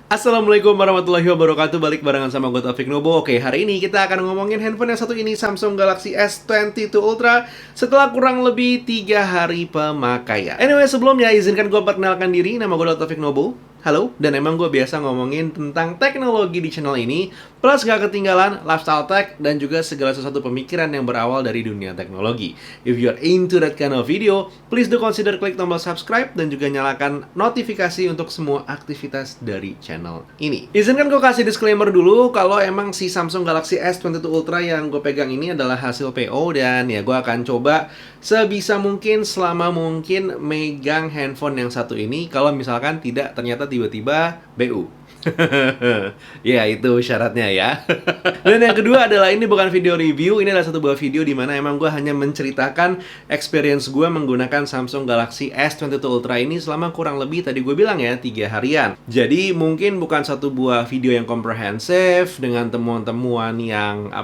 Assalamualaikum warahmatullahi wabarakatuh. Balik barengan sama gue Taufik Nubo. Oke, hari ini kita akan ngomongin handphone yang satu ini, Samsung Galaxy S22 Ultra, setelah kurang lebih 3 hari pemakaian. Anyway, sebelumnya izinkan gue perkenalkan diri. Nama gue Taufik Nubo. Halo, dan emang gue biasa ngomongin tentang teknologi di channel ini, plus gak ketinggalan lifestyle tech dan juga segala sesuatu pemikiran yang berawal dari dunia teknologi. If you're into that kind of video, please do consider klik tombol subscribe dan juga nyalakan notifikasi untuk semua aktivitas dari channel ini. Izinkan gue kasih disclaimer dulu kalau emang si Samsung Galaxy S22 Ultra yang gue pegang ini adalah hasil PO, dan ya gue akan coba sebisa mungkin selama mungkin megang handphone yang satu ini. Kalau misalkan tidak, ternyata tiba-tiba BU. Ya, itu syaratnya ya. Dan yang kedua adalah ini bukan video review, ini adalah satu buah video di mana emang gue hanya menceritakan experience gue menggunakan Samsung Galaxy S22 Ultra ini selama kurang lebih, tadi gue bilang ya, 3 harian. Jadi mungkin bukan satu buah video yang komprehensif dengan temuan-temuan yang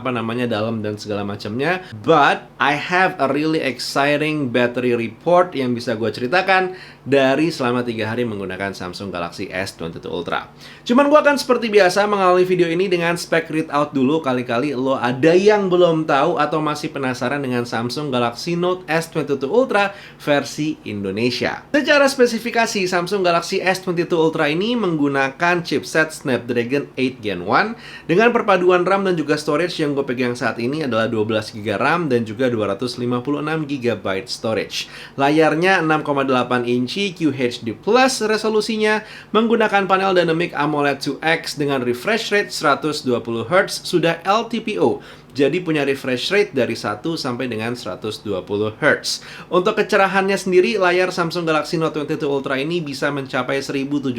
dalam dan segala macamnya, but I have a really exciting battery report yang bisa gue ceritakan dari selama 3 hari menggunakan Samsung Galaxy S22 Ultra. Cuman gue akan seperti biasa mengawali video ini dengan spek readout dulu. Kali-kali lo ada yang belum tahu atau masih penasaran dengan Samsung Galaxy Note S22 Ultra versi Indonesia. Secara spesifikasi, Samsung Galaxy S22 Ultra ini menggunakan chipset Snapdragon 8 Gen 1 dengan perpaduan RAM dan juga storage yang gue pegang saat ini adalah 12GB RAM dan juga 256GB storage. Layarnya 6,8 inci QHD+ resolusinya, menggunakan panel dynamic AMOLED 2X dengan refresh rate 120Hz, sudah LTPO. Jadi punya refresh rate dari 1 sampai dengan 120Hz. Untuk kecerahannya sendiri, layar Samsung Galaxy Note 22 Ultra ini bisa mencapai 1750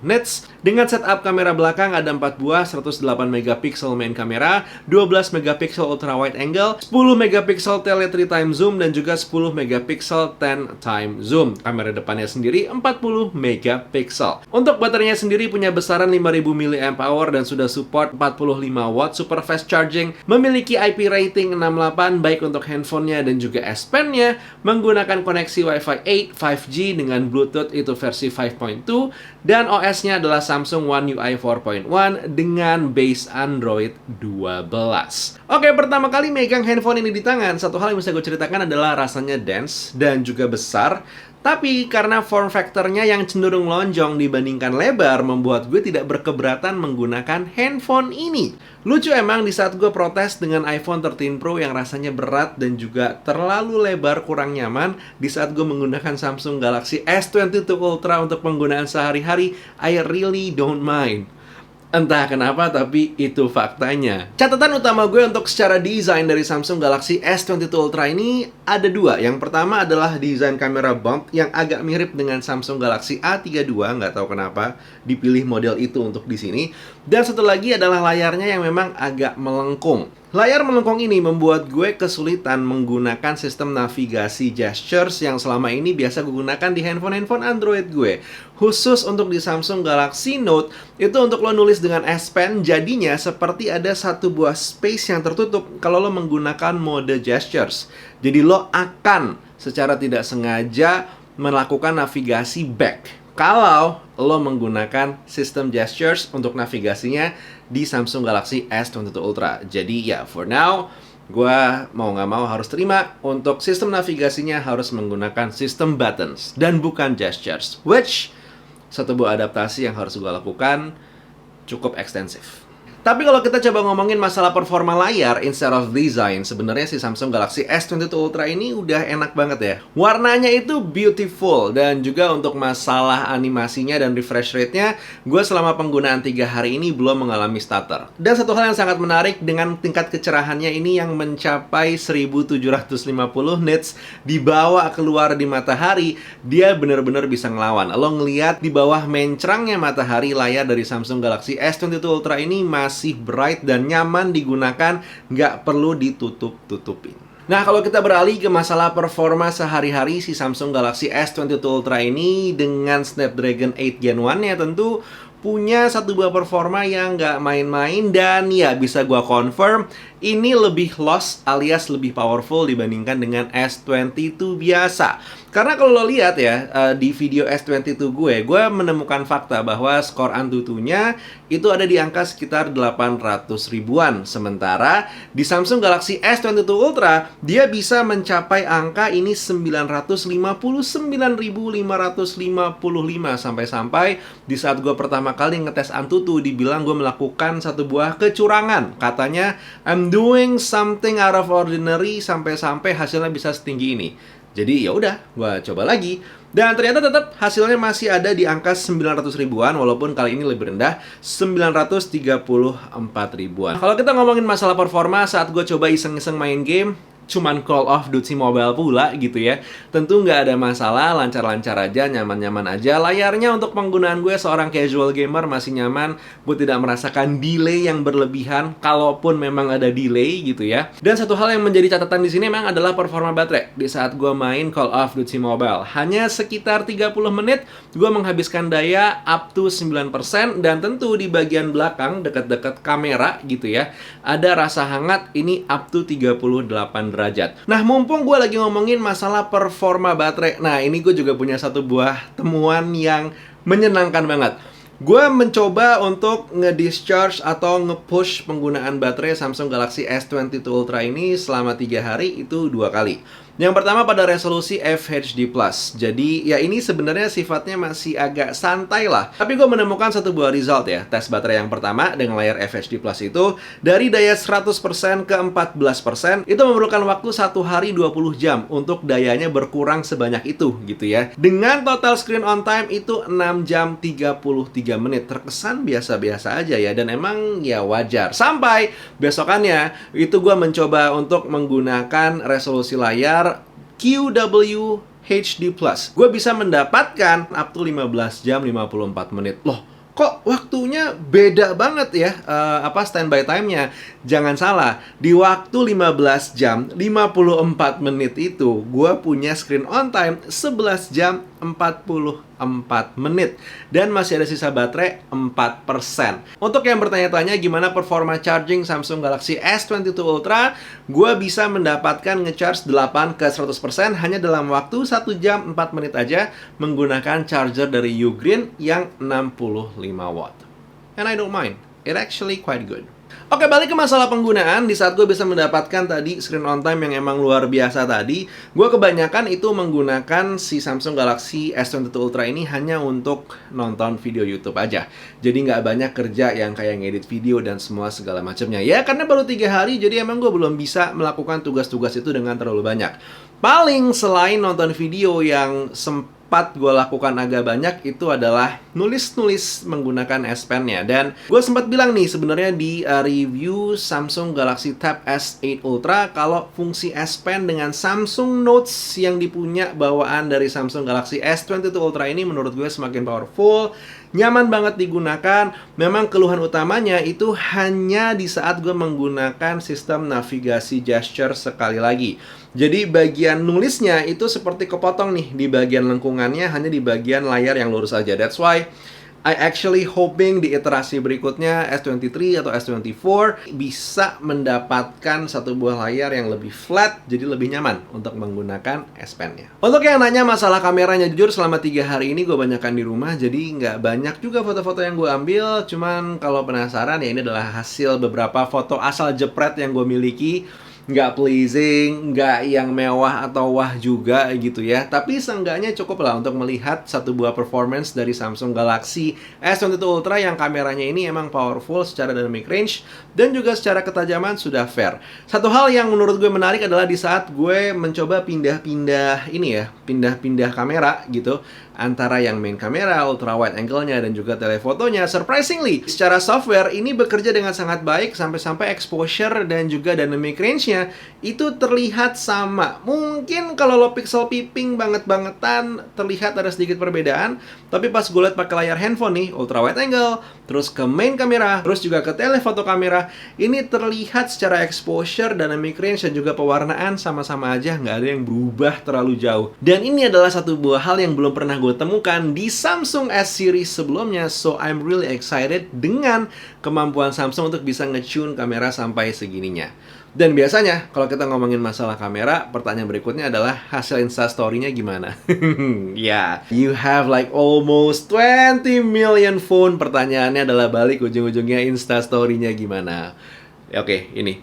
nits. Dengan setup kamera belakang ada 4 buah 108MP main kamera, 12MP ultra wide angle, 10MP tele 3 time zoom, dan juga 10MP 10 time zoom. Kamera depannya sendiri 40MP. Untuk baterainya sendiri punya besaran 5000 mAh dan sudah support 45W super fast charging. Memiliki IP rating 68 baik untuk handphonenya dan juga S Pen-nya, menggunakan koneksi Wi-Fi 8 5G dengan Bluetooth itu versi 5.2, dan OS-nya adalah Samsung One UI 4.1 dengan base Android 12. Oke, pertama kali megang handphone ini di tangan, satu hal yang bisa gue ceritakan adalah rasanya dense dan juga besar. Tapi karena form factor-nya yang cenderung lonjong dibandingkan lebar, membuat gue tidak berkeberatan menggunakan handphone ini. Lucu emang, di saat gue protes dengan iPhone 13 Pro yang rasanya berat dan juga terlalu lebar kurang nyaman, di saat gue menggunakan Samsung Galaxy S22 Ultra untuk penggunaan sehari-hari, I really don't mind. Entah kenapa, tapi itu faktanya. Catatan utama gue untuk secara desain dari Samsung Galaxy S22 Ultra ini ada dua. Yang pertama adalah desain kamera bump yang agak mirip dengan Samsung Galaxy A32. Nggak tahu kenapa dipilih model itu untuk di sini. Dan satu lagi adalah layarnya yang memang agak melengkung. Layar melengkung ini membuat gue kesulitan menggunakan sistem navigasi gestures yang selama ini biasa gue gunakan di handphone Android gue. Khusus untuk di Samsung Galaxy Note, itu untuk lo nulis dengan S Pen, jadinya seperti ada satu buah space yang tertutup kalau lo menggunakan mode gestures. Jadi lo akan secara tidak sengaja melakukan navigasi back kalau lo menggunakan sistem gestures untuk navigasinya di Samsung Galaxy S22 Ultra. Jadi ya, for now, gue mau nggak mau harus terima untuk sistem navigasinya harus menggunakan sistem buttons dan bukan gestures. Which, satu buah adaptasi yang harus gue lakukan cukup ekstensif. Tapi kalau kita coba ngomongin masalah performa layar instead of design, sebenarnya si Samsung Galaxy S22 Ultra ini udah enak banget ya. Warnanya itu beautiful, dan juga untuk masalah animasinya dan refresh rate-nya, gue selama penggunaan 3 hari ini belum mengalami stutter. Dan satu hal yang sangat menarik, dengan tingkat kecerahannya ini yang mencapai 1750 nits dibawa keluar di matahari, dia benar-benar bisa ngelawan. Lo ngeliat di bawah mencerangnya matahari, layar dari Samsung Galaxy S22 Ultra ini masih bright dan nyaman digunakan, nggak perlu ditutup-tutupin. Nah, kalau kita beralih ke masalah performa sehari-hari si Samsung Galaxy S22 Ultra ini dengan Snapdragon 8 Gen 1-nya tentu punya satu buah performa yang nggak main-main, dan ya bisa gua confirm ini lebih loss alias lebih powerful dibandingkan dengan S22 biasa. Karena kalau lo lihat ya, di video S22 gue menemukan fakta bahwa skor Antutunya itu ada di angka sekitar 800 ribuan. Sementara di Samsung Galaxy S22 Ultra, dia bisa mencapai angka ini 959.555 sampai-sampai di saat gue pertama kali ngetes Antutu dibilang gue melakukan satu buah kecurangan. Katanya I'm doing something out of ordinary sampai-sampai hasilnya bisa setinggi ini. Jadi ya udah, gue coba lagi. Dan ternyata tetap hasilnya masih ada di angka 900 ribuan, walaupun kali ini lebih rendah, 934 ribuan. Kalau kita ngomongin masalah performa saat gue coba iseng-iseng main game, cuman Call of Duty Mobile pula gitu ya. Tentu nggak ada masalah, lancar-lancar aja, nyaman-nyaman aja. Layarnya untuk penggunaan gue seorang casual gamer masih nyaman. Gue tidak merasakan delay yang berlebihan, kalaupun memang ada delay gitu ya. Dan satu hal yang menjadi catatan di sini memang adalah performa baterai. Di saat gue main Call of Duty Mobile, hanya sekitar 30 menit gue menghabiskan daya up to 9%. Dan tentu di bagian belakang, dekat-dekat kamera gitu ya, ada rasa hangat ini up to 38 derajat. Nah, mumpung gue lagi ngomongin masalah performa baterai, nah ini gue juga punya satu buah temuan yang menyenangkan banget. Gue mencoba untuk nge-discharge atau nge-push penggunaan baterai Samsung Galaxy S22 Ultra ini selama 3 hari itu 2 kali. Yang pertama pada resolusi FHD+. Jadi ya ini sebenarnya sifatnya masih agak santai lah. Tapi gue menemukan satu buah result ya. Tes baterai yang pertama dengan layar FHD+ itu dari daya 100% ke 14% itu memerlukan waktu 1 hari 20 jam untuk dayanya berkurang sebanyak itu gitu ya. Dengan total screen on time itu 6 jam 33 menit. Terkesan biasa-biasa aja ya, dan emang ya wajar. Sampai besokannya itu gue mencoba untuk menggunakan resolusi layar QWHD+. Gue bisa mendapatkan up to 15 jam 54 menit. Loh, kok waktunya beda banget ya standby time-nya. Jangan salah, di waktu 15 jam 54 menit itu gue punya screen on time 11 jam 44 menit dan masih ada sisa baterai 4%. Untuk yang bertanya-tanya gimana performa charging Samsung Galaxy S22 Ultra, gue bisa mendapatkan ngecharge 8 ke 100% hanya dalam waktu 1 jam 4 menit aja menggunakan charger dari Ugreen yang 65 watt. And I don't mind. It actually quite good. Oke, balik ke masalah penggunaan. Di saat gue bisa mendapatkan tadi screen on time yang emang luar biasa tadi, gue kebanyakan itu menggunakan si Samsung Galaxy S22 Ultra ini hanya untuk nonton video YouTube aja. Jadi nggak banyak kerja yang kayak ngedit video dan semua segala macamnya. Ya, karena baru 3 hari, jadi emang gue belum bisa melakukan tugas-tugas itu dengan terlalu banyak. Paling selain nonton video yang sempat gue lakukan agak banyak itu adalah nulis-nulis menggunakan S Pen-nya. Dan gue sempat bilang nih sebenarnya di review Samsung Galaxy Tab S8 Ultra kalau fungsi S Pen dengan Samsung Notes yang dipunya bawaan dari Samsung Galaxy S22 Ultra ini menurut gue semakin powerful, nyaman banget digunakan. Memang keluhan utamanya itu hanya di saat gue menggunakan sistem navigasi gesture sekali lagi. Jadi bagian nulisnya itu seperti kepotong nih di bagian lengkungannya, hanya di bagian layar yang lurus aja. That's why I actually hoping di iterasi berikutnya S23 atau S24 bisa mendapatkan satu buah layar yang lebih flat, jadi lebih nyaman untuk menggunakan S Pen-nya. Untuk yang nanya masalah kameranya, jujur selama 3 hari ini gue banyakkan di rumah, jadi nggak banyak juga foto-foto yang gue ambil. Cuman kalau penasaran ya ini adalah hasil beberapa foto asal jepret yang gue miliki. Nggak pleasing, nggak yang mewah atau wah juga gitu ya. Tapi seenggaknya cukup lah untuk melihat satu buah performance dari Samsung Galaxy S22 Ultra yang kameranya ini emang powerful secara dynamic range dan juga secara ketajaman sudah fair. Satu hal yang menurut gue menarik adalah di saat gue mencoba pindah-pindah ini ya, pindah-pindah kamera gitu, antara yang main kamera, ultra wide angle-nya dan juga telefotonya. Surprisingly, secara software ini bekerja dengan sangat baik sampai-sampai exposure dan juga dynamic range-nya itu terlihat sama. Mungkin kalau lo pixel peeping banget-bangetan terlihat ada sedikit perbedaan, tapi pas gue lihat pakai layar handphone nih, ultra wide angle, terus ke main kamera, terus juga ke telefoto kamera, ini terlihat secara exposure, dynamic range dan juga pewarnaan sama-sama aja, nggak ada yang berubah terlalu jauh. Dan ini adalah satu buah hal yang belum pernah gue temukan di Samsung S series sebelumnya, so I'm really excited dengan kemampuan Samsung untuk bisa nge-tune kamera sampai segininya. Dan biasanya kalau kita ngomongin masalah kamera, pertanyaan berikutnya adalah hasil Instastory-nya gimana? Ya, you have like almost 20 million phone. Pertanyaannya adalah balik ujung-ujungnya Instastory-nya gimana? Oke, ini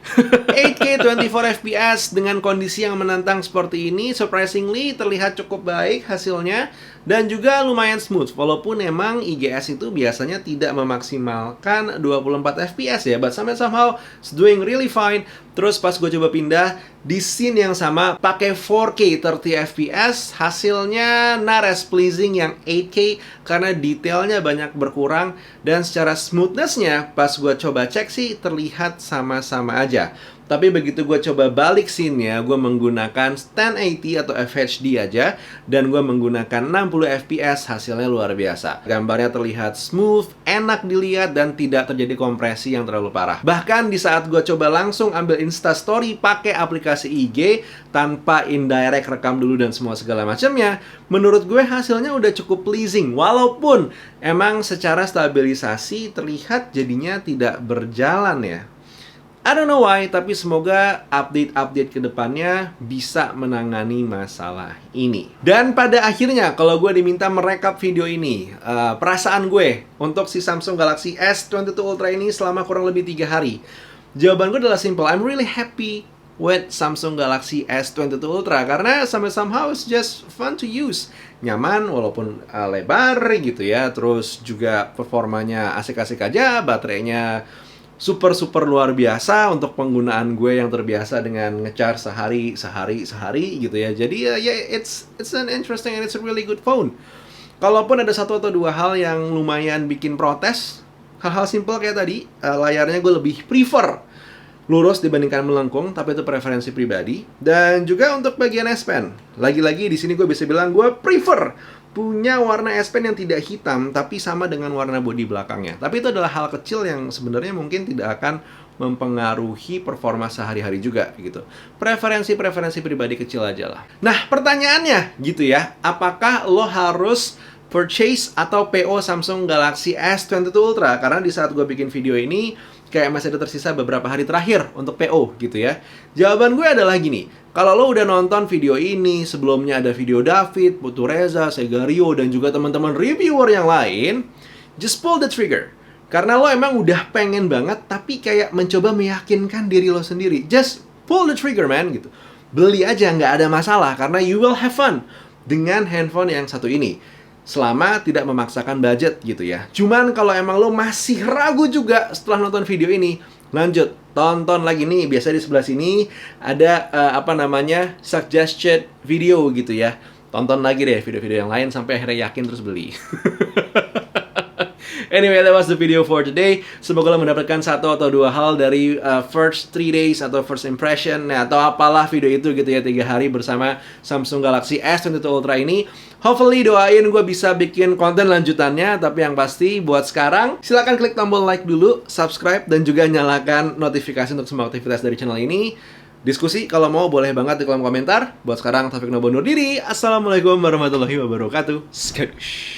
8K 24 fps dengan kondisi yang menantang seperti ini, surprisingly terlihat cukup baik hasilnya dan juga lumayan smooth. Walaupun emang IGS itu biasanya tidak memaksimalkan 24 fps ya, but somehow it's doing really fine. Terus pas gue coba pindah di scene yang sama pakai 4K 30 fps, hasilnya not as pleasing yang 8K karena detailnya banyak berkurang dan secara smoothness-nya pas gue coba cek sih terlihat sama-sama aja. Tapi begitu gue coba balik scene-nya, gue menggunakan 1080 atau FHD aja dan gue menggunakan 60 fps, hasilnya luar biasa. Gambarnya terlihat smooth, enak dilihat dan tidak terjadi kompresi yang terlalu parah. Bahkan di saat gue coba langsung ambil Instastory pakai aplikasi IG tanpa indirect rekam dulu dan semua segala macamnya, menurut gue hasilnya udah cukup pleasing. Walaupun emang secara stabilisasi terlihat jadinya tidak berjalan ya. I don't know why, tapi semoga update-update ke depannya bisa menangani masalah ini. Dan pada akhirnya, kalau gue diminta merekap video ini, perasaan gue untuk si Samsung Galaxy S22 Ultra ini selama kurang lebih 3 hari. Jawaban gue adalah simple, I'm really happy with Samsung Galaxy S22 Ultra karena somehow it's just fun to use. Nyaman walaupun lebar gitu ya, terus juga performanya asik-asik aja, baterainya super luar biasa untuk penggunaan gue yang terbiasa dengan nge-charge sehari gitu ya. Jadi ya it's an interesting and it's a really good phone. Kalaupun ada satu atau dua hal yang lumayan bikin protes, hal-hal simple kayak tadi, layarnya gue lebih prefer lurus dibandingkan melengkung, tapi itu preferensi pribadi. Dan juga untuk bagian S Pen, lagi-lagi di sini gue bisa bilang gue prefer punya warna S Pen yang tidak hitam tapi sama dengan warna bodi belakangnya. Tapi itu adalah hal kecil yang sebenarnya mungkin tidak akan mempengaruhi performa sehari-hari juga gitu. Preferensi pribadi kecil aja lah. Nah, pertanyaannya gitu ya, apakah lo harus purchase atau PO Samsung Galaxy S22 Ultra? Karena di saat gue bikin video ini kayak masih ada tersisa beberapa hari terakhir untuk PO gitu ya. Jawaban gue adalah gini, kalau lo udah nonton video ini, sebelumnya ada video David, Putu Reza, Segario, dan juga teman-teman reviewer yang lain, just pull the trigger. Karena lo emang udah pengen banget, tapi kayak mencoba meyakinkan diri lo sendiri. Just pull the trigger, man, gitu. Beli aja, nggak ada masalah, karena you will have fun dengan handphone yang satu ini. Selama tidak memaksakan budget gitu ya. Cuman kalau emang lo masih ragu juga setelah nonton video ini, lanjut, tonton lagi nih. Biasa di sebelah sini ada suggested video gitu ya. Tonton lagi deh video-video yang lain sampai akhirnya yakin terus beli. Anyway, that was the video for today. Semoga lo mendapatkan satu atau dua hal dari first 3 days atau first impression, nah, atau apalah video itu gitu ya, 3 hari bersama Samsung Galaxy S22 Ultra ini. Hopefully doain gue bisa bikin konten lanjutannya. Tapi yang pasti buat sekarang, silahkan klik tombol like dulu, subscribe, dan juga nyalakan notifikasi untuk semua aktivitas dari channel ini. Diskusi kalau mau boleh banget di kolom komentar. Buat sekarang, Taufik Nobo undur diri. Assalamualaikum warahmatullahi wabarakatuh. Skadoosh.